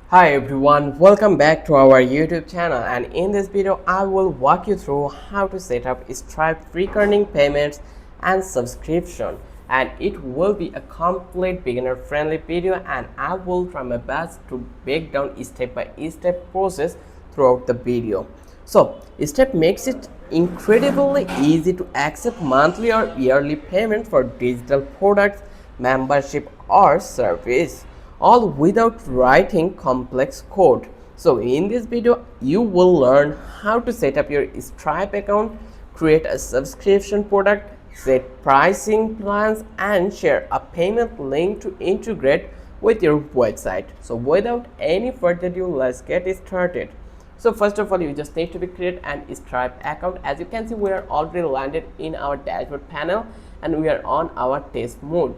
Hi everyone, welcome back to our YouTube channel, and in this video I will walk you through how to set up Stripe recurring payments and subscription, and it will be a complete beginner friendly video, and I will try my best to break down step by step process throughout the video. So Stripe makes it incredibly easy to accept monthly or yearly payments for digital products, membership or service, all without writing complex code. So in this video you will learn how to set up your Stripe account, create a subscription product, set pricing plans and share a payment link to integrate with your website. So without any further ado, let's get started. So first of all, you just need to be create an Stripe account. As you can see, we are already landed in our dashboard panel and we are on our test mode.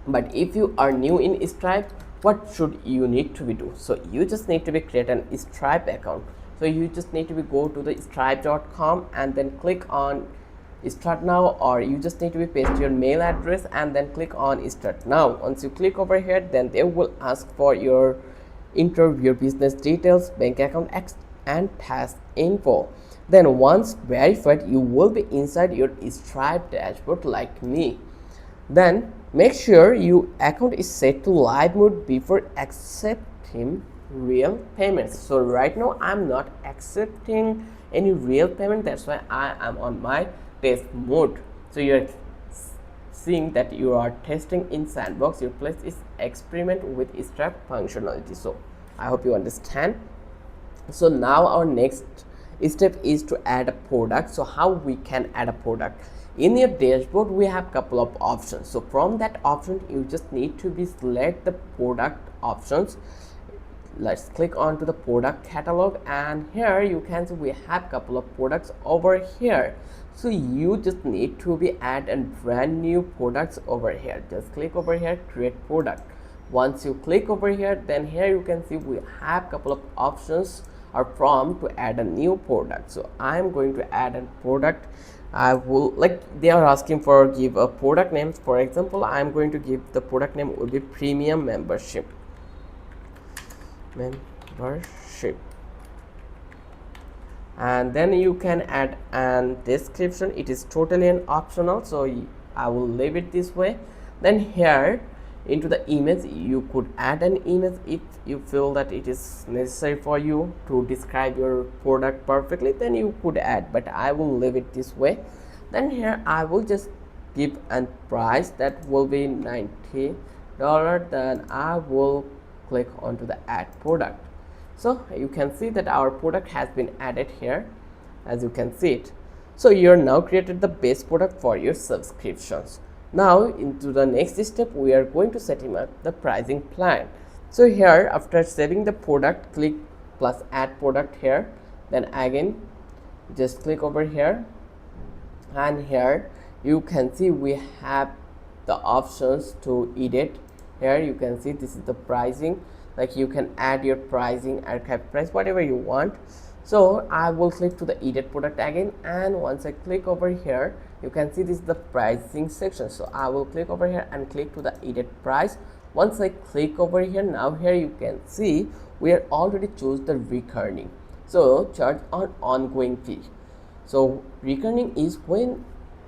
But if you are new in Stripe, what should you need to be do? So you just need to be create an Stripe account. So you just need to be go to the stripe.com and then click on start now, or you just need to be paste your mail address and then click on start now. Once you click over here, then they will ask for your enter your business details, bank account and task info. Then once verified, you will be inside your Stripe dashboard like me. Then make sure your account is set to live mode before accepting real payments. So right now I'm not accepting any real payment, that's why I am on my test mode. So you're seeing that you are testing in sandbox, your place is experiment with Stripe functionality. So I hope you understand. So now our next step is to add a product. So how we can add a product? In your dashboard we have couple of options. So from that option you just need to be select the product options. Let's click on to the product catalog, and here you can see we have couple of products over here. So you just need to be add a brand new products over here. Just click over here, create product. Once you click over here, then here you can see we have couple of options or prompt to add a new product. So I'm going to add a product. I will, like, they are asking for give a product name. For example, I'm going to give the product name will be premium membership. And then you can add an description. It is totally an optional, so I will leave it this way. Then here into the image you could add an image if you feel that it is necessary for you to describe your product perfectly, then you could add, but I will leave it this way. Then here I will just give a price that will be $90. Then I will click onto the add product. So you can see that our product has been added here, as you can see it. So you're now created the base product for your subscriptions. Now into the next step we are going to set him up the pricing plan. So here after saving the product, click plus add product here, then again just click over here, and here you can see we have the options to edit. Here you can see this is the pricing, like you can add your pricing, archive price, whatever you want. So I will click to the edit product again, and once I click over here you can see this is the pricing section. So I will click over here and click to the edit price. Once I click over here, now here you can see we are already choose the recurring. So charge on ongoing fee. So recurring is when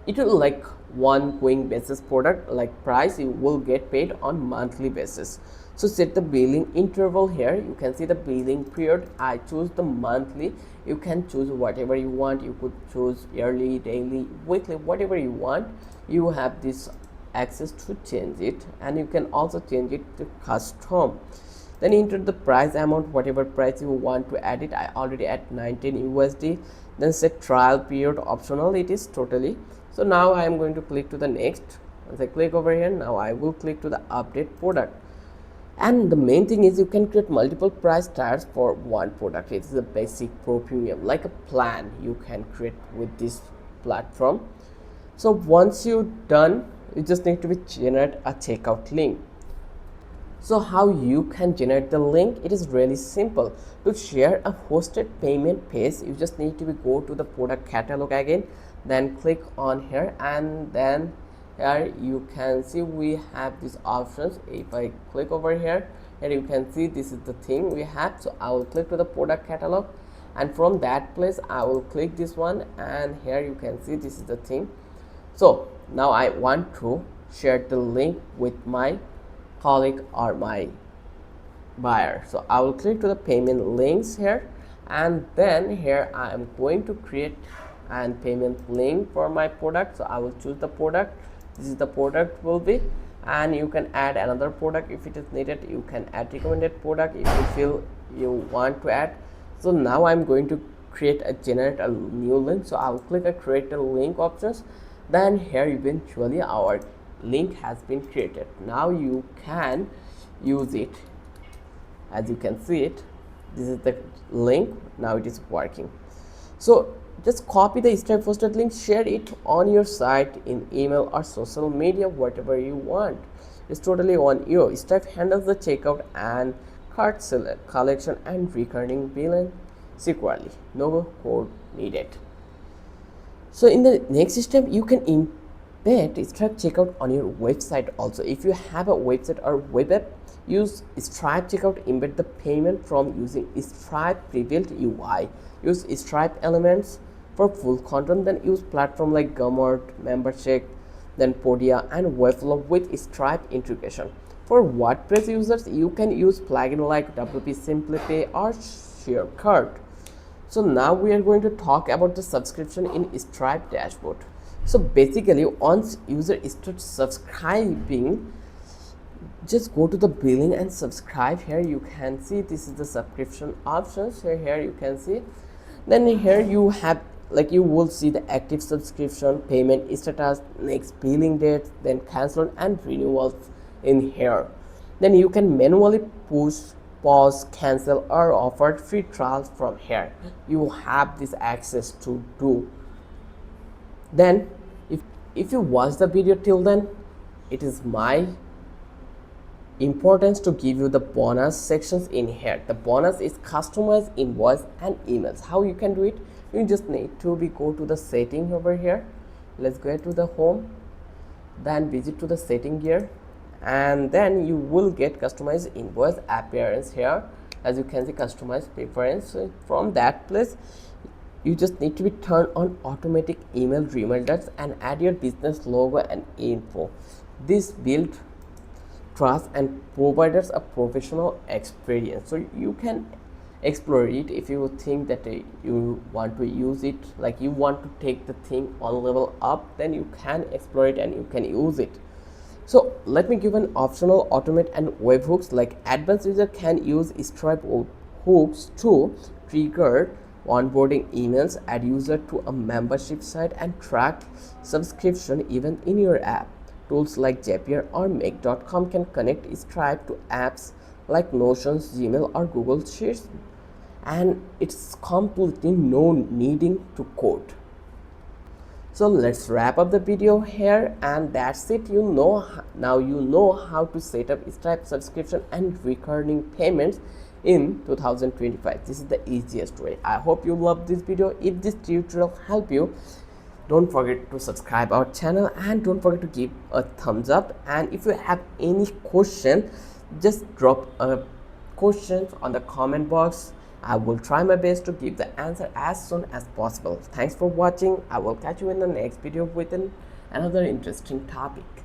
it will like one going basis product like price, you will get paid on monthly basis. So set the billing interval. Here you can see the billing period. I choose the monthly. You can choose whatever you want. You could choose yearly, daily, weekly, whatever you want. You have this access to change it, and you can also change it to custom. Then enter the price amount, whatever price you want to add it. I already add 19 USD. Then set trial period optional, it is totally. So now I am going to click to the next. Once I click over here, now I will click to the update product. And the main thing is you can create multiple price tiers for one product. It is a basic, pro, premium, like a plan you can create with this platform. So once you done, you just need to be generate a checkout link. So how you can generate the link? It is really simple. To share a hosted payment page, you just need to be go to the product catalog again, then click on here, and then here you can see we have these options. If I click over here, Here you can see this is the thing we have. So I will click to the product catalog, and from that place I will click this one, and here you can see this is the thing. So now I want to share the link with my colleague or my buyer. So I will click to the payment links here, and then here I am going to create and payment link for my product. So I will choose the product. This is the product will be, and you can add another product if it is needed. You can add recommended product if you feel you want to add. So now I'm going to generate a new link. So I will click a create a link options. Then here eventually our link has been created. Now you can use it. As you can see it, this is the link. Now it is working. So just copy the Stripe posted link, share it on your site, in email or social media, whatever you want. It's totally on you. Stripe handles the checkout and cart collection and recurring billing securely. No code needed. So in the next step, you can embed Stripe checkout on your website also. If you have a website or web app, use Stripe checkout, embed the payment from using Stripe pre-built UI. Use Stripe elements for full content, then use platform like Gumroad, Membercheck, then Podia and Webflow with Stripe integration. For WordPress users, you can use plugin like WP Simplify or ShareCart. So now we are going to talk about the subscription in Stripe dashboard. So basically, once user starts subscribing, just go to the billing and subscribe. Here you can see this is the subscription options. Here you can see. Then here you have, like, you will see the active subscription, payment status, next billing date, then cancel and renewals in here. Then you can manually push, pause, cancel or offer free trials from here. You have this access to do. Then if you watch the video till then, it is my importance to give you the bonus sections in here. The bonus is customized invoice and emails. How you can do it? You just need to go to the setting over here. Let's go to the home, then visit to the setting here, and then you will get customized invoice appearance here. As you can see, customized preference. So from that place, you just need to be turn on automatic email reminders and add your business logo and info. This build trust and provides a professional experience. So you can explore it if you think that you want to use it, like you want to take the thing on level up, then you can explore it and you can use it. So let me give an optional automate and webhooks. Like advanced user can use Stripe hooks to trigger onboarding emails, add user to a membership site and track subscription even in your app. Tools like Zapier or Make.com can connect Stripe to apps like Notion, Gmail or Google Sheets, and it's completely no needing to code. So let's wrap up the video here, and that's it. Now you know how to set up Stripe subscription and recurring payments in 2025. This is the easiest way. I hope you love this video. If this tutorial helped you, don't forget to subscribe our channel and don't forget to give a thumbs up. And if you have any question, just drop a question on the comment box. I will try my best to give the answer as soon as possible. Thanks for watching. I will catch you in the next video with another interesting topic.